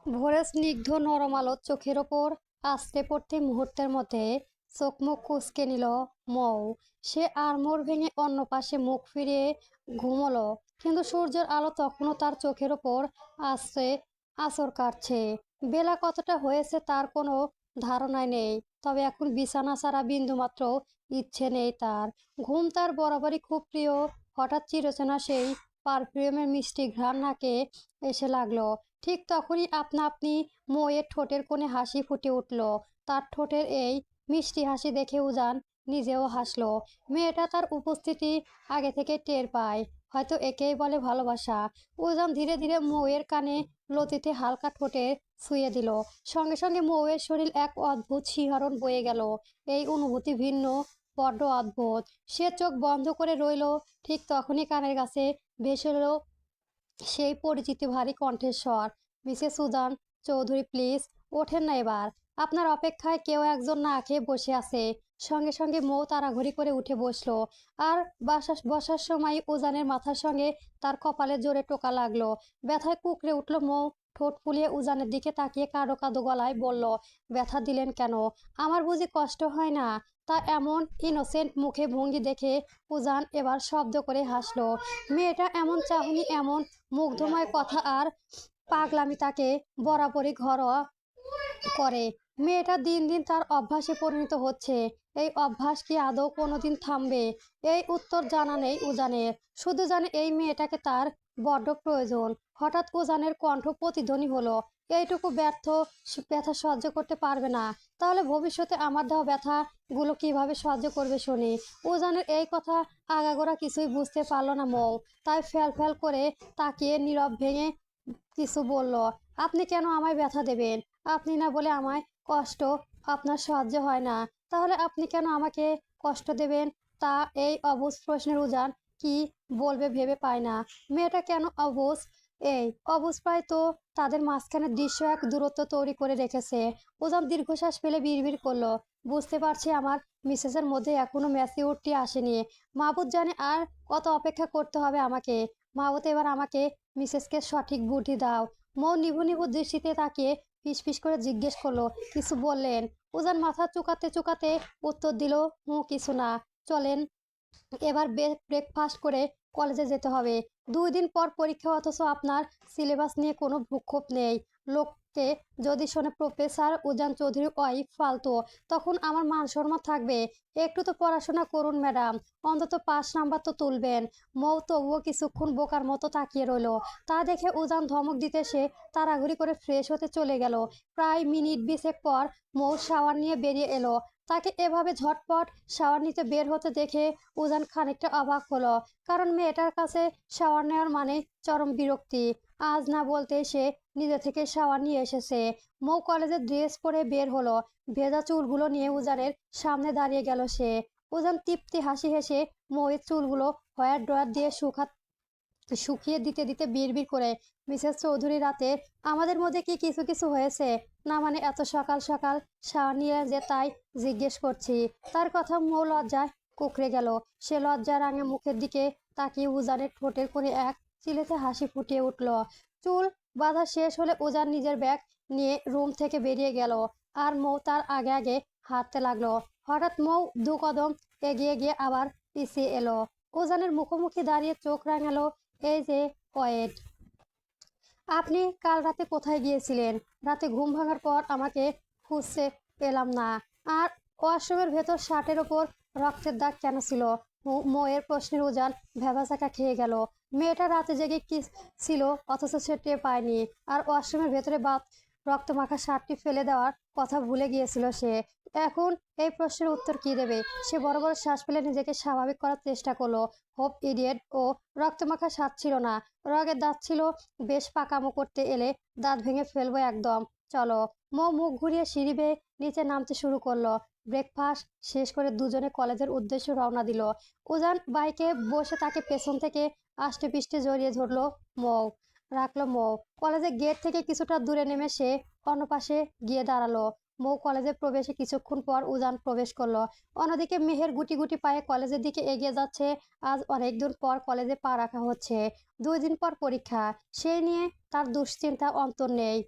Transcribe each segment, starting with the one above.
ভোরের স্নিগ্ধ নরম আলো চোখের ওপর আছড়ে পড়তে মুহূর্তের মধ্যে চোখ মুখ কুঁচকে নিল মৌ। সে আড়মোড় ভেঙে অন্য পাশে মুখ ফিরিয়ে ঘুমোলো, কিন্তু সূর্যের আলো তখনও তার চোখের ওপর আছড়ে আঁচড় কাটছে। বেলা কতটা হয়েছে তার কোনো ধারণাই নেই, তবে এখন বিছানা ছাড়া বিন্দুমাত্র ইচ্ছে নেই তার। ঘুম তার বরাবরই খুব প্রিয়। হঠাৎ চিরচেনা সেই পারফিউমের মিষ্টি ঘ্রাণ নাকে এসে লাগলো। ঠিক তখনই আপনা আপনি মৌয়ের ঠোঁটের কোণে হাসি ফুটে উঠল। তার ঠোঁটের এই মিষ্টি হাসি দেখে উজান নিজেও হাসলো। মেয়েটা তার উপস্থিতি আগে থেকে টের পায়, হয়তো একেই বলে ভালোবাসা। উজান ধীরে ধীরে মৌয়ের কানে লতিতে হালকা ঠোঁটে ছুঁয়ে দিল। সঙ্গে সঙ্গে মৌয়ের শরীর এক অদ্ভুত শিহরণ বয়ে গেল। এই অনুভূতি ভিন্ন, বড্ড অদ্ভুত। সে চোখ বন্ধ করে রইল। ঠিক তখনই কানের কাছে ভেসে এলো সেই পরিচিত ভারী কণ্ঠের স্বর। মিসেস সুজান চৌধুরী, প্লিজ ওঠেন না এবার। আপনার অপেক্ষায় কেউ একজন না খেয়ে বসে আছে। সঙ্গে সঙ্গে মৌ তাড়াহুড়ি করে উঠে বসলো। আর বসার সময় উজানের মাথার সঙ্গে তার কপালে জোরে টোকা লাগলো। ব্যথায় কুঁকড়ে উঠল মৌ। ঠোঁট ফুলিয়ে উজানের দিকে তাকিয়ে কাঁদো কাঁদো গলায় বলল, ব্যথা দিলেন কেন? আমার বুঝি কষ্ট হয় না? তা এমন ইনোসেন্ট মুখে ভঙ্গি দেখে উজান এবার শব্দ করে হাসলো। মেয়েটা এমন চাহনি, এমন মুগ্ধময় কথা আর পাগলামি তাকে বরাবরই ঘরোয়া করে। মেয়েটা দিন দিন তার অভ্যাসে পরিণত হচ্ছে। এই অভ্যাস কি আদৌ কোনোদিন থামবে? এই উত্তর জানা নেই উজানের। শুধু জানে এই মেয়েটাকে তার বড্ড প্রয়োজন। হঠাৎ উজানের কণ্ঠ প্রতিধ্বনি হলো, এইটুকু ব্যথা সহ্য করতে পারবে না? তাহলে ভবিষ্যতে আমার দেওয়া ব্যথাগুলো কিভাবে সহ্য করবে শুনি। উজানের এই কথা আগাগোড়া কিছুই বুঝতে পারলো না মৌ। তাই ফ্যাল ফ্যাল করে তাকিয়ে নীরব ভেঙে কিছু বলল। আপনি কেন আমায় ব্যথা দেবেন? আপনি না বলে আমায় কষ্ট আপনার সহ্য হয় না, তাহলে আপনি কেন আমাকে কষ্ট দেবেন? তা এই অবুঝ প্রশ্নের উজান কি বলবে ভেবে পায় না। মেয়েটা কেন অবুঝ? এই অবুঝ প্রায় তো তাদের মাঝখানে দৃশ্য এক দূরত্ব তৈরি করে রেখেছে। উজান দীর্ঘশ্বাস ফেলে বিড়বিড় করলো, বুঝতে পারছি আমার মিসেসের মধ্যে এখনো ম্যাচিউরিটি আসেনি। মাহবুব জানে আর কত অপেক্ষা করতে হবে আমাকে। মাহবুব এবার আমাকে মিসেসকে সঠিক বুদ্ধি দাও। মৌ নিভু নিভু দৃষ্টিতে তাকিয়ে ফিসফিস করে জিজ্ঞেস করলো, কিছু বললেন? উজান মাথা চুকাতে চুকাতে উত্তর দিল, কিছু না। চলেন এবার ব্রেকফাস্ট করে কলেজে যেতে হবে। 2 দিন পর পরীক্ষা, অথচ আপনার সিলেবাস নিয়ে কোনো ভ্রুক্ষেপ নেই। লোককে যদি শোনে প্রফেসর উজান চৌধুরী ওয়াইফ ফালতু, তখন আমার মান সম্মান থাকবে? একটু তো পড়াশোনা করুন ম্যাডাম, অন্তত 5 নাম্বার তো তুলবেন। মৌ তবুও কিছুক্ষণ বোকার মতো তাকিয়ে রইল। তা দেখে উজান ধমক দিতে সে তাড়াহুড়ি করে ফ্রেশ হতে চলে গেল। প্রায় মিনিট 20 পর মৌ শাওয়ার নিয়ে বেরিয়ে এলো। তাকে এভাবে ঝটপট শাওয়ার নিতে বের হতে দেখে উজান খানিকটা অবাক হলো, কারণ মেয়েটার কাছে শাওয়ার নেওয়ার মানে চরম বিরক্তি। আজ না বলতে সে নিজে থেকে শাওয়ার নিয়ে এসেছে। মৌ কলেজের ড্রেস পরে বের হলো। ভেজা চুলগুলো নিয়ে উজানের সামনে দাঁড়িয়ে গেল সে। উজান তৃপ্তি হাসি হেসে মৌয়ের চুলগুলো হেয়ার ড্রায়ার দিয়ে শুকিয়ে দিতে দিতে বিড়বিড় করে, মিসেস চৌধুরী, রাতে আমাদের মধ্যে কি কিছু কিছু হয়েছে? না মানে এত সকাল সকাল শাওয়ার নিয়ে যে তাই জিজ্ঞেস করছি। তার কথা মৌ লজ্জায় কুঁকড়ে গেল। সে লজ্জা রাঙে মুখের দিকে তাকিয়ে উজানের ঠোঁটের কোণে এক চিলেতে হাসি ফুটিয়ে উঠল। চুল বাঁধা শেষ হলে উজান নিজের ব্যাগ নিয়ে রুম থেকে বেরিয়ে গেল। আর মৌ তার আগে আগে হাঁটতে লাগলো। হঠাৎ মৌ 2 কদম এগিয়ে গিয়ে আবার পিছিয়ে এলো। উজানের মুখোমুখি দাঁড়িয়ে চোখ রাঙালো, এই যে, ওয়েট। আপনি কাল রাতে কোথায় গিয়েছিলেন? রাতে ঘুম ভাঙার পর আমাকে খুঁজতে পেলাম না। আর ওয়াশরুমের ভেতর শার্টের ওপর রক্তের দাগ কেন ছিল? মৌয়ের প্রশ্নের উজান ভ্যাবাচাকা খেয়ে গেল। মেয়েটা রাতে জেগে কি ছিল অথচ সে টের পায়নি। আর ওয়াশরুমের ভেতরে রক্তমাখা শার্টটি ফেলে দেওয়ার কথা ভুলে গিয়েছিল সে। এখন এই প্রশ্নের উত্তর কি দেবে? সে বড় বড় শ্বাস ফেলে নিজেকে স্বাভাবিক করার চেষ্টা করলো। হোপ ইডিয়েট, ও রক্তমাখা শার্ট ছিল না, রগের দাঁত ছিল। বেশ পাকামো করতে এলে দাঁত ভেঙে ফেলবো একদম। চলো। মৌ মুখ ঘুরিয়ে সিঁড়ি বেয়ে নিচে নামতে শুরু করলো। ব্রেকফাস্ট শেষ করে দুজনে কলেজের উদ্দেশ্যে রওনা দিল। উজান বাইকে বসে তাকে পেছন থেকে আষ্টে পিষ্টে জড়িয়ে ধরলো মৌ রাখলো মৌ। কলেজের গেট থেকে কিছুটা দূরে নেমে সে অন্য পাশে গিয়ে দাঁড়ালো। মৌ কলেজে প্রবেশে কিছুক্ষণ পর উজান প্রবেশ করলো। অন্যদিকে মেহের গুটি গুটি পায়ে কলেজের দিকে এগিয়ে যাচ্ছে। আজ অনেক দূর পর কলেজে পা রাখা হচ্ছে। 2 দিন পর পরীক্ষা, সেই নিয়ে তার দুশ্চিন্তা অন্ত নেই।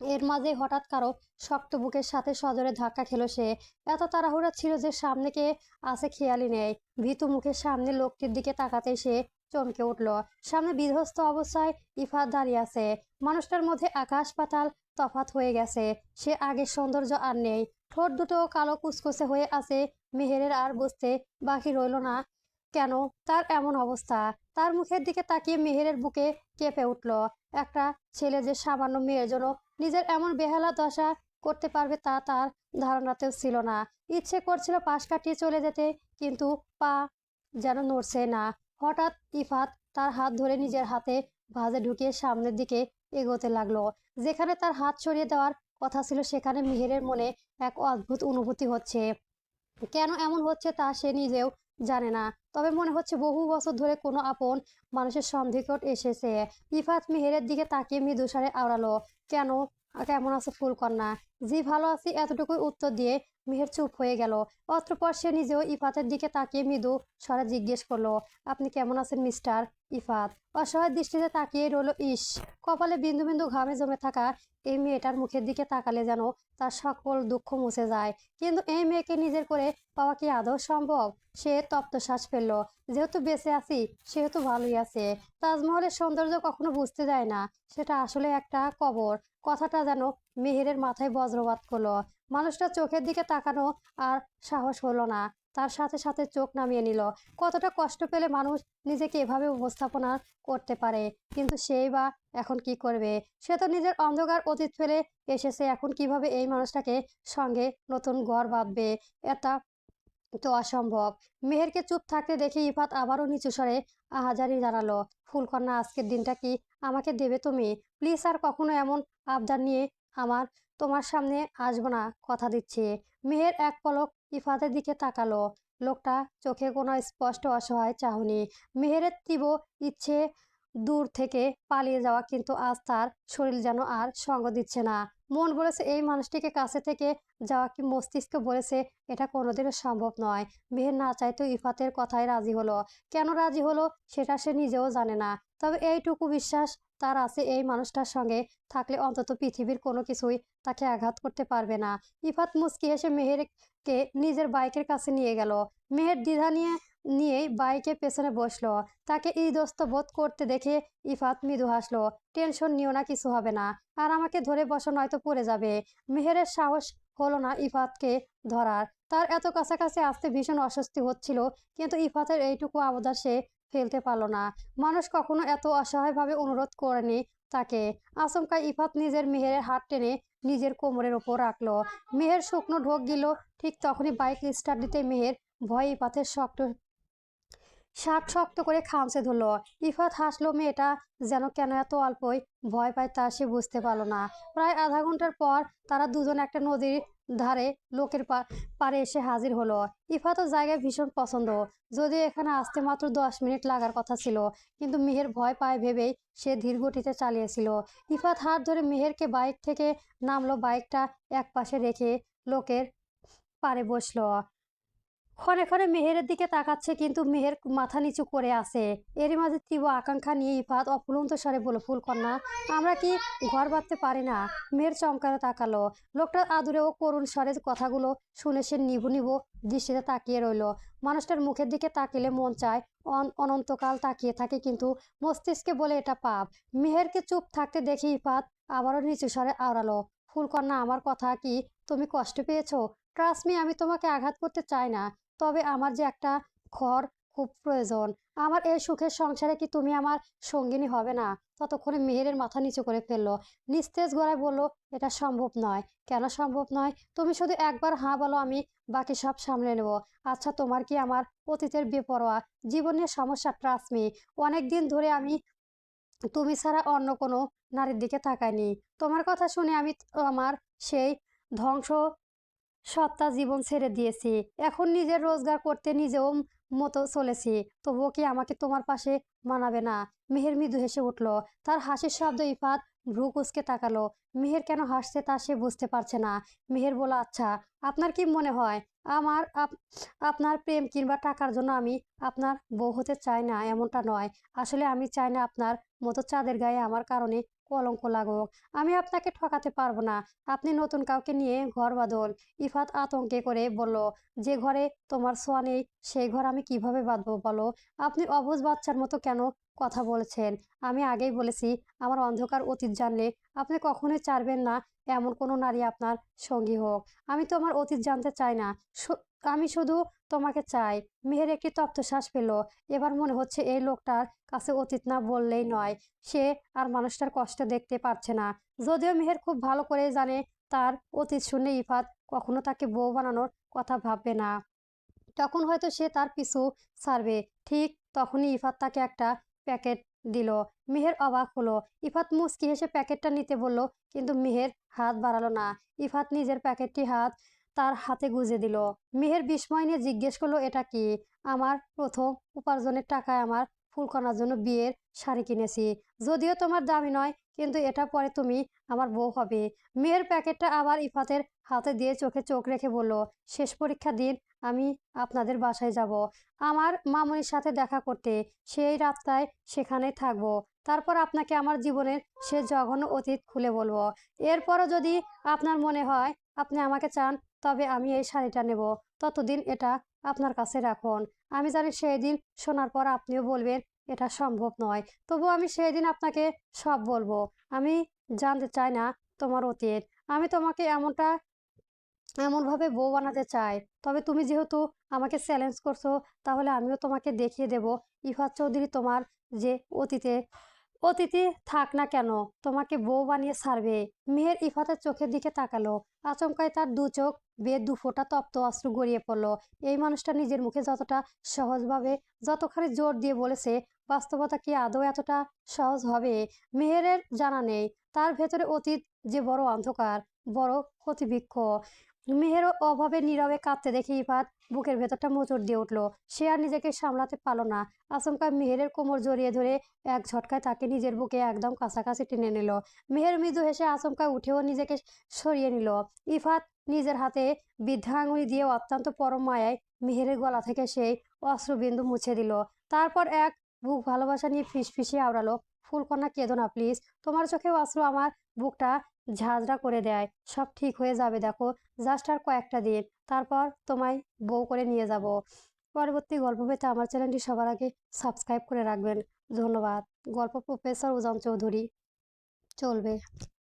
এর মাঝে হঠাৎ কারো শক্ত বুকের সাথে সজোরে ধাক্কা খেলো সে। এত তাড়াহুড়া ছিল যে সামনে কে আছে খেয়ালই নেই। ভীতু মুখের সামনে লোকটির দিকে তাকাতেই সে চমকে উঠল। সামনে বিধ্বস্ত অবস্থায় ইফাত দাঁড়িয়ে আছে। মানুষটার মধ্যে আকাশ পাতাল তফাৎ হয়ে গেছে। সে আগের সৌন্দর্য আর নেই। ঠোঁট দুটো কালো কুচকুচে হয়ে আছে। মেহেরের আর বুঝতে বাকি রইল না কেন তার এমন অবস্থা। তার মুখের দিকে তাকিয়ে মেহেরের বুকে কেঁপে উঠল। একটা ছেলে যে সামান্য মেয়ের জন্য নিজের এমন বেহালা দশা করতে পারবে তা তার ধারণাতেও ছিল না। ইচ্ছে করছিল পাশ কাটিয়ে চলে যেতে, কিন্তু পা যেন নড়ছে না। হঠাৎ ইফাত তার হাত ধরে নিজের হাতে ভাঁজে ঢুকিয়ে সামনের দিকে এগোতে লাগলো। যেখানে তার হাত সরিয়ে দেওয়ার কথা ছিল সেখানে মিহিরের মনে এক অদ্ভুত অনুভূতি হচ্ছে। কেন এমন হচ্ছে তা সে নিজেও জানে না, তবে মনে হচ্ছে বহু বছর ধরে কোনো আপন মানুষের সন্ধিকট এসেছে। ইফাত মেহেরের দিকে তাকিয়ে মৃদুস্বরে আওড়ালো, কেন, কেমন আছো ফুলকন্যা? জি ভালো আছি, এতটুকুই উত্তর দিয়ে মেহের চুপ হয়ে গেল। অতঃপর সে নিজেও ইফাতের দিকে তাকিয়ে মৃদু স্বরে জিজ্ঞেস করলো, আপনি কেমন আছেন মিস্টার ইফাত? অসহায় দৃষ্টিতে তাকিয়ে রইল। ইস, কপালে বিন্দু বিন্দু ঘামে জমে থাকা এই মেয়েটার মুখের দিকে তাকালে যেন তার সকল দুঃখ মুছে যায়। কিন্তু এই মেয়েকে নিজের করে পাওয়া কি আদৌ সম্ভব? সে তপ্ত শ্বাস ফেলল। যেহেতু বেঁচে আছি সেহেতু ভালোই আছে। তাজমহলের সৌন্দর্য কখনো বুঝতে যায় না, সেটা আসলে একটা কবর। কথাটা যেন মেহেরের মাথায় বজ্রপাত করলো। মানুষটা চোখের দিকে তাকানো আর সাহস হলো না। তার সাথে সাথে চোখ নামিয়ে নিল। কতটা কষ্ট পেলে মানুষ নিজেকে এভাবে উপস্থাপনা করতে পারে, কিন্তু সেই বা এখন কি করবে? সে তো নিজের অন্ধকার অতীত ফেলে এসেছে, এখন কিভাবে এই মানুষটাকে সঙ্গে নতুন ঘর বাঁধবে? এটা তো অসম্ভব। মেহেরকে চুপ থাকতে দেখে ইফাত আবারও নিচু স্বরে আহাজারি জানালো, ফুলকন্যা আজকের দিনটা কি আমাকে দেবে তুমি? প্লিজ আর কখনো এমন আবদার নিয়ে আমার তোমার সামনে আসবো না, কথা দিচ্ছি। মেহের এক পলক ইফাতের দিকে তাকালো। লোকটা চোখে কোনো স্পষ্ট অসহায় চাহনি। মেহেরের তীব্র ইচ্ছে দূর থেকে পালিয়ে যাওয়া, কিন্তু আজ তার শরীর যেন আর সঙ্গ দিচ্ছে না। মন বলেছে এই মানুষটিকে কাছে থেকে যাওয়া, কি মস্তিষ্ক বলেছে এটা কোনোদিনও সম্ভব নয়। মেহের না চাইতেও ইফাতের কথায় রাজি হলো। কেন রাজি হলো সেটা সে নিজেও জানে না, তবে এইটুকু বিশ্বাস তার আছে, এই মানুষটার সঙ্গে থাকলে অন্তত পৃথিবীর কোনো কিছুই তাকে আঘাত করতে পারবে না। ইফাত মুচকি হেসে মেহেরকে নিজের বাইকের কাছে নিয়ে গেল। মেহের দ্বিধা নিয়েই বাইকের পেছনে বসলো। তাকে ইতস্তত বোধ করতে দেখে ইফাত মৃদু হাসলো, টেনশন নিও না, কিছু হবে না। আর আমাকে ধরে বসো, নয়তো পড়ে যাবে। মেহেরের সাহস হলো না ইফাতকে ধরার। তার এত কাছাকাছি আসতে ভীষণ অস্বস্তি হচ্ছিল, কিন্তু ইফাতের এইটুকু আবদার সে ফেলতে পারলো না। মানুষ কখনো এত অসহায়ভাবে অনুরোধ করেনি তাকে। আচমকা ইফাত নিজের মেহেরের হাত টেনে নিজের কোমরের ওপর রাখলো। মেহের শুকনো ঢোক গেল। ঠিক তখনই বাইক স্টার্ট দিতে মেহের ভয়ে ইফাতের শার্ট শক্ত করে খামচে ধরলো। ইফাত হাসলো। মেয়েটা যেন কেন এত অল্পই ভয় পায় তা সে বুঝতে পারলো না। প্রায় আধা ঘন্টার পর তারা দুজন একটা নদীর ধারে লোকের পাড়ে এসে হাজির হলো। ইফাতও জায়গায় ভীষণ পছন্দ, যদিও এখানে আসতে মাত্র 10 মিনিট লাগার কথা ছিল, কিন্তু মেহের ভয় পায় ভেবেই সে ধীর গতিতে চালিয়েছিল। ইফাত হাত ধরে মেহেরকে বাইক থেকে নামলো। বাইকটা এক পাশে রেখে লোকের পাড়ে বসলো। ক্ষণে ক্ষণে মেহেরের দিকে তাকাচ্ছে, কিন্তু মেহের মাথা নিচু করে আছে। এরই মাঝে তীব্র আকাঙ্ক্ষা নিয়ে ইফাত অফুরন্ত স্বরে বলল, ফুলকন্যা আমরা কি ঘর বাঁধতে পারি না? মেহের চমকারে তাকালো। লোকটার আদুরে ও করুণ স্বরের কথাগুলো শুনে সে নিভু নিভু দৃষ্টিতে তাকিয়ে রইল। মানুষটার মুখের দিকে তাকিলে মন চায় অনন্তকাল তাকিয়ে থাকে, কিন্তু মস্তিষ্কে বলে এটা পাপ। মেহেরকে চুপ থাকতে দেখে ইফাত আবারও নিচু স্বরে আওড়ালো, ফুলকন্যা আমার কথা কি তুমি কষ্ট পেয়েছো? ট্রাস্ট মি, আমি তোমাকে আঘাত করতে চাই না, তবে আমার যে একটা ঘর খুব প্রয়োজন। আমার এই সুখের সংসারে কি তুমি আমার সঙ্গিনী হবে না? ততক্ষণে মেহেরের মাথা নিচু করে ফেললো। নিস্তেজ গলায় বলল, এটা সম্ভব নয়। কেন সম্ভব নয়? তুমি শুধু একবার হ্যাঁ বলো, আমি বাকি সব সামলে নেব। আচ্ছা, তোমার কি আমার অতীতের বেপরোয়া জীবনের সমস্যা? ট্রাস্ট মি, অনেকদিন ধরে আমি তুমি ছাড়া অন্য কোনো নারীর দিকে তাকাইনি। তোমার কথা শুনে আমি আমার সেই ধ্বংস সত্তা জীবন ছেড়ে দিয়েছি। এখন নিজের রোজগার করতে নিজেও মতো চলেছি। তবুও কি আমাকে তোমার পাশে মানাবে না? মেহের মৃদু হেসে উঠল। তার হাসির শব্দ ইফাত ভ্রু কুঁচকে তাকালো। মেহের কেন হাসছে তা সে বুঝতে পারছে না। মেহের বলল, আচ্ছা আপনার কি মনে হয় আমার আপনার প্রেম কিংবা টাকার জন্য আমি আপনার বউ হতে চাই না? এমনটা নয়। আসলে আমি চাই না আপনার মতো চাঁদের গায়ে আমার কারণে কলঙ্ক লাগুক, আমি আপনাকে ঠকাতে পারবো না। আপনি নতুন কাউকে নিয়ে ঘর বাঁধুন। ইফাত আতঙ্কে করে বলল, যে ঘরে তোমার ছোঁয়া নেই সেই ঘর আমি কিভাবে বাঁধবো বলো? আপনি অবুঝ বাচ্চার মতো কেন কথা বলছেন? আমি আগেই বলেছি, আমার অন্ধকার অতীত জানলে আপনি কখনোই চাইবেন না এমন কোনো নারী আপনার সঙ্গী হোক। আমি তোমার অতীত জানতে চাই না, আমি শুধু তোমাকে চাই। মেহের একটি তপ্তশ্বাস পেল। এবার মনে হচ্ছে এই লোকটার কাছে অতীত না বললেই নয়। সে আর মানুষটার কষ্ট দেখতে পারছে না। যদিও মেহের খুব ভালো করে জানে তার অতীত শুনে ইফাত কখনো তাকে বউ বানানোর কথা ভাববে না। তখন হয়তো সে তার পিছু ছাড়বে। ঠিক তখনই ইফাত তাকে একটা প্যাকেট দিল। মেহের অবাক হলো। ইফাত মুচকি হেসে প্যাকেটটা নিতে বলল, কিন্তু মেহের হাত বাড়ালো না। ইফাত নিজের প্যাকেটটি তার হাতে গুজে দিল। মেহের বিস্ময় নিয়ে জিজ্ঞেস করলো, এটা কি? আমার প্রথম উপার্জনের টাকায় আমার ফুলকণার জন্য বিয়ের শাড়ি কিনেছি। যদিও তোমার দামি নয়, কিন্তু এটা পরে তুমি আমার বউ হবে। মেহের প্যাকেটটা আবার ইফাতের হাতে দিয়ে চোখে চোখ রেখে বলল, শেষ পরীক্ষা দিন আমি আপনাদের বাসায় যাব আমার মামুনির সাথে দেখা করতে। সেই রাতটায় সেখানেই থাকবো। তারপর আপনাকে আমার জীবনের সে জঘন্য অতীত খুলে বলবো। এরপরও যদি আপনার মনে হয় আপনি আমাকে চান, তবে আমি এই শাড়িটা নেব। ততদিন এটা আপনার কাছে রাখুন। আমি জানি সেই দিন শোনার পর আপনিও বলবেন এটা সম্ভব নয়। তবু আমি সেই দিন আপনাকে সব বলবো। আমি জানতে চাই না তোমার অতীত। আমি তোমাকে এমনভাবে বউ বানাতে চাই। তবে তুমি যেহেতু আমাকে চ্যালেঞ্জ করছো, তাহলে আমিও তোমাকে দেখিয়ে দেব ইফাত চৌধুরী তোমার যে অতীতে অতিথি থাক না কেন তোমাকে বউ বানিয়ে ছাড়বে। মেহের ইফাতের চোখের দিকে তাকালো। আচমকায় তার দু চোখ বেয়ে দু ফোঁটা তপ্ত অশ্রু গড়িয়ে পড়লো। এই মানুষটা নিজের মুখে যতটা সহজভাবে, যতখানি জোর দিয়ে বলেছে, বাস্তবতা কি আদৌ এতটা সহজ হবে? মেহেরের জানা নেই তার ভেতরে অতীত যে বড় অন্ধকার, বড় ক্ষতিবৃক্ষ। মেহেরও অভাবে নীরবে কাঁদতে দেখে ইফাত বুকের ভেতরটা মোচড় দিয়ে উঠলো। সে আর নিজেকে সামলাতে পারলো না। আচমকা মেহেরের কোমর জড়িয়ে ধরে এক ঝটকায় তাকে নিজের বুকে একদম কাছাকাছি টেনে নিল। মেহের মৃদু হেসে আচমকা উঠেও নিজেকে সরিয়ে নিল। ইফাত নিজের হাতে বৃদ্ধা আঙুলি দিয়ে অত্যন্ত পরম মায়ায় মেহেরের গলা থেকে সেই অশ্রুবিন্দু মুছে দিল। তারপর এক বুক ভালোবাসা নিয়ে ফিসফিসিয়ে আওড়ালো, ফুলকন্যা কেঁদো না প্লিজ। তোমার চোখে অশ্রু আমার বুকটা ঝাঁঝরা করে দেয়। সব ঠিক হয়ে যাবে, দেখো, জাস্ট আর কয়েকটা দিন, তারপর তোমায় বউ করে নিয়ে যাব। পরবর্তী গল্প পেতে আমার চ্যানেলটি সবার আগে সাবস্ক্রাইব করে রাখবেন। ধন্যবাদ। গল্প প্রফেসর উজান চৌধুরী। চলবে।